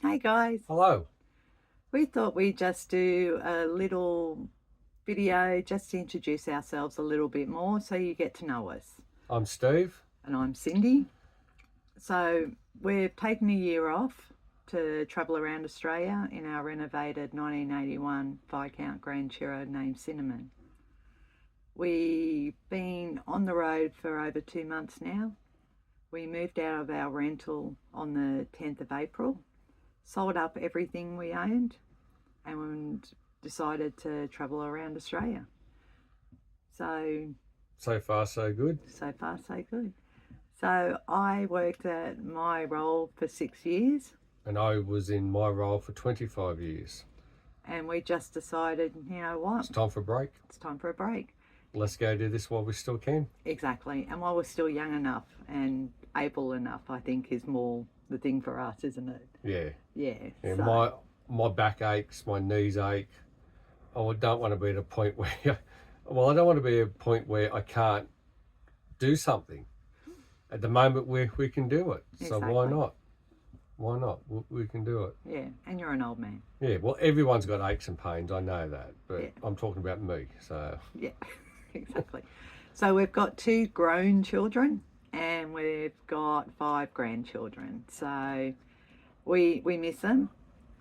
Hey guys, Hello, we thought we'd just do a little video just to introduce ourselves a little bit more so you get to know us. I'm Steve. And I'm Cindy. So we've taken a year off to travel around Australia in our renovated 1981 Viscount Grand Cherokee named Cinnamon. We've been on the road for over 2 months now. We moved out of our rental on the 10th of April, sold up everything we owned, and decided to travel around Australia. So So far, so good. so far so good. So I worked at my role for 6 years, And I was in my role for 25 years. and we just decided, you know what, It's time for a break. it's time for a break. Let's go do this while we still can. Exactly. And while we're still young enough and able enough, I think is more the thing for us, isn't it? Yeah. Yeah. My back aches, my knees ache. I don't want to be at a point where, I don't want to be at a point where I can't do something. At the moment, we can do it. So why Exactly. not? Why not? We can do it. Yeah. And you're an old man. Yeah, well, everyone's got aches and pains. I know that. But Yeah. I'm talking about me. So, Yeah. Exactly. So we've got 2 grown children and we've got 5 grandchildren. So we miss them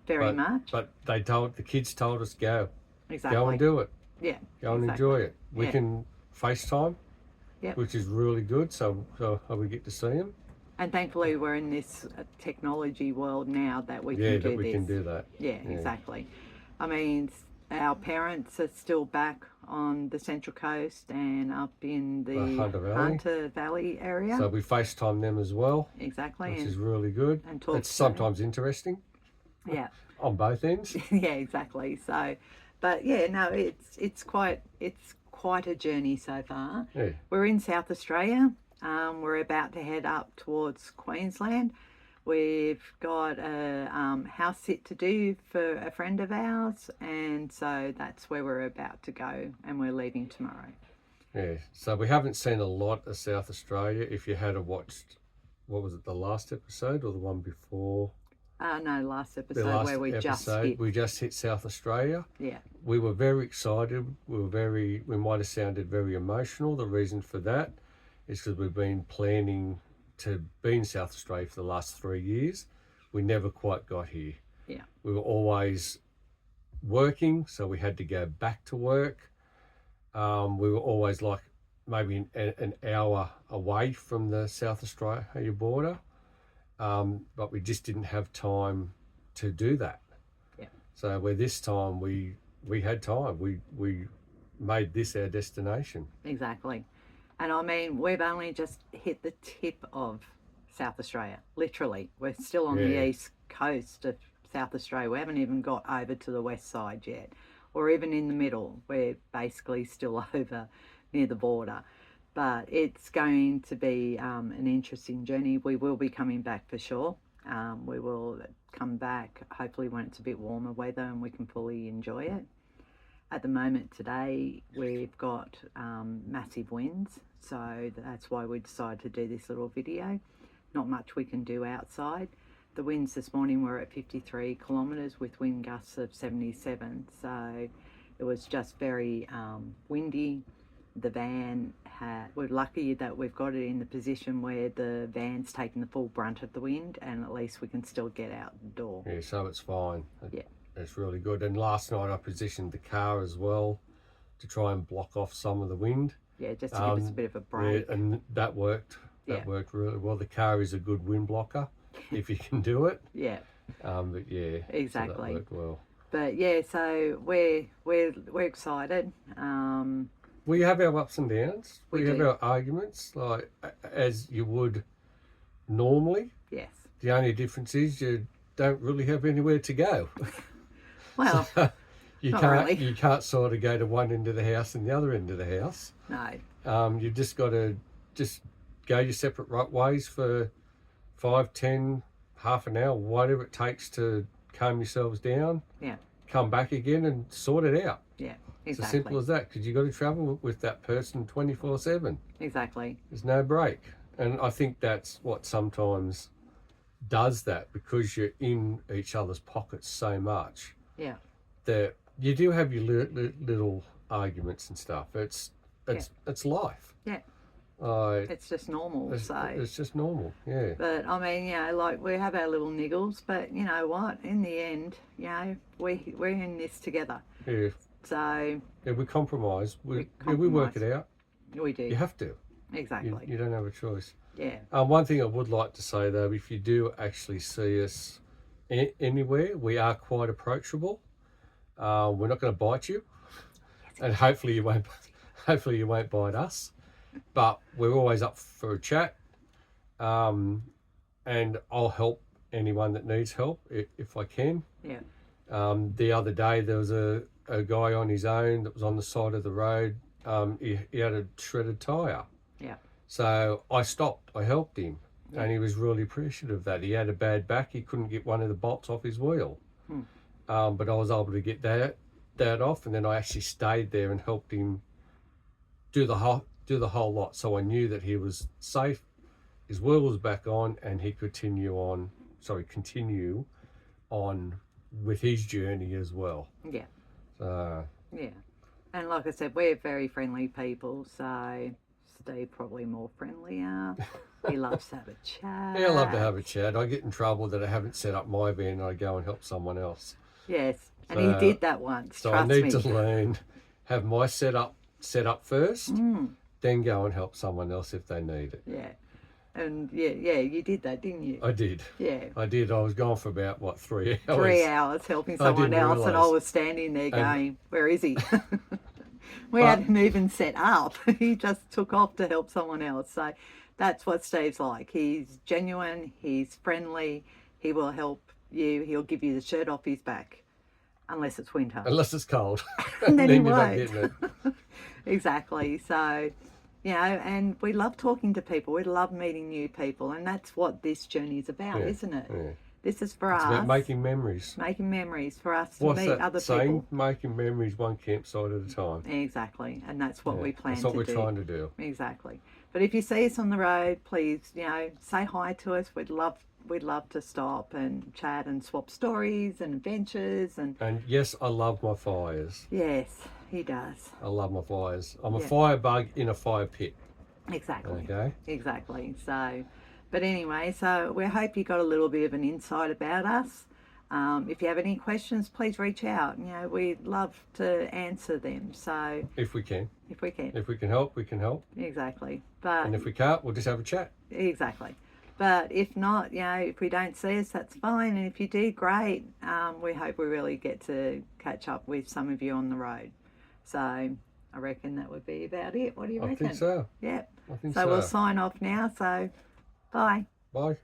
very much. But the kids told us go Exactly. and do it. Yeah. Go and exactly. enjoy it. We Yeah. can FaceTime, Yep. which is really good. So we get to see them. And thankfully we're in this technology world now that we Yeah, can do that we this. can do that. Yeah, exactly. I mean, our parents are still back on the Central Coast and up in the Hunter Valley area. So we FaceTime them as well, Exactly. which is really good. and talk It's to sometimes interesting Yeah. on both ends. Yeah, exactly. So, but yeah, no, it's quite a journey so far. Yeah. We're in South Australia. We're about to head up towards Queensland. We've got a house sit to do for a friend of ours, and so that's where we're about to go, and we're leaving tomorrow. Yeah. So we haven't seen a lot of South Australia. If you had watched, what was it, the last episode or the one before? No, last The episode last where we just episode, hit. we just hit South Australia. Yeah. We were very excited. We might have sounded very emotional. The reason for that is because we've been planning to be in South Australia for the last 3 years. We never quite got here. Yeah. We were always working, so we had to go back to work. We were always like maybe an hour away from the South Australia border, but we just didn't have time to do that. Yeah. So where this time we had time, we made this our destination. Exactly. And I mean, we've only just hit the tip of South Australia, literally. We're still on the east coast of South Australia. We haven't even got over to the west side yet, or even in the middle. We're basically still over near the border. But it's going to be an interesting journey. We will be coming back for sure. We will come back hopefully when it's a bit warmer weather and we can fully enjoy it. At the moment today, we've got massive winds, so that's why we decided to do this little video. Not much we can do outside. The winds this morning were at 53 kilometres with wind gusts of 77, so it was just very windy. The van we're lucky that we've got it in the position where the van's taking the full brunt of the wind, and at least we can still get out the door. Yeah, so it's fine. Yeah. It's really good. And last night I positioned the car as well to try and block off some of the wind. Yeah, just to give us a bit of a break. Yeah, and that worked. That worked really well. The car is a good wind blocker if you can do it. Yeah. But yeah, exactly. So that worked well. But yeah, so we're excited. We have our ups and downs. We have do. our arguments, like as you would normally. Yes. The only difference is you don't really have anywhere to go. Well, you not can't really. you can't sort of go to one end of the house and the other end of the house. No. You've just got to just go your separate right ways for 5, 10, half an hour, whatever it takes to calm yourselves down. Yeah. Come back again and sort it out. Yeah. Exactly. It's as simple as that, because you've got to travel with that person 24/7. Exactly. There's no break. And I think that's what sometimes does that because you're in each other's pockets so much Yeah. that you do have your little arguments and stuff. It's life. Yeah. I It's just normal. it's just normal. Yeah. But I mean, you know, like we have our little niggles, but you know what? In the end, you know, we're in this together. Yeah. So Yeah, we compromise. We compromise. work it out. We do. You have to. Exactly. You don't have a choice. Yeah. One thing I would like to say though, if you do actually see us anywhere, we are quite approachable. We're not going to bite you, and hopefully you won't. Hopefully you won't bite us. But we're always up for a chat, and I'll help anyone that needs help if I can. Yeah. The other day there was a guy on his own that was on the side of the road. He had a shredded tyre. Yeah. So I stopped, I helped him, and he was really appreciative of that. He had a bad back, he couldn't get one of the bolts off his wheel. But I was able to get that off, and then I actually stayed there and helped him do the whole lot. So I knew that he was safe, his wheel was back on, and he continue on with his journey as well. Yeah. So Yeah. And like I said, we're very friendly people, so Steve probably more friendlier. He loves to have a chat. yeah, I love to have a chat. I get in trouble that I haven't set up my van and I go and help someone else. Yes. And So- he did that once. So Trust I need me. to learn, have my setup first, then go and help someone else if they need it. Yeah. And yeah, you did that, didn't you? I did. Yeah. I did. I was gone for about 3 hours. 3 hours helping I someone didn't else, and I realise. was standing there going, "Where is he?" We hadn't even set up. He just took off to help someone else. So that's what Steve's like. He's genuine. He's friendly. He will help you. He'll give you the shirt off his back, unless it's winter. Unless it's cold. And then he you're not won't. getting it. Exactly. So, you know, and we love talking to people. We love meeting new people, and that's what this journey is about, Yeah, isn't it? yeah. This is for It's us. about making memories. Making memories for us to What's meet that other saying? people. Making memories one campsite at a time. Exactly, and that's what Yeah, we plan That's what to we're do. trying to do. Exactly. But if you see us on the road, please, you know, say hi to us. We'd love to stop and chat and swap stories and adventures. And And yes, I love my fires. yes, he does. I love my fires. I'm a Yeah. firebug in a fire pit. Exactly. Okay. Exactly. So, but anyway, so we hope you got a little bit of an insight about us. If you have any questions, please reach out. You know, we'd love to answer them. So, If we can. if we can, If we can help, we can help. exactly. But And if we can't, we'll just have a chat. exactly. But if not, you know, if we don't see us, that's fine. And if you do, great. We hope we really get to catch up with some of you on the road. So I reckon that would be about it. What do you reckon? I think so. Yep. I think So so. we'll sign off now. So bye. Bye.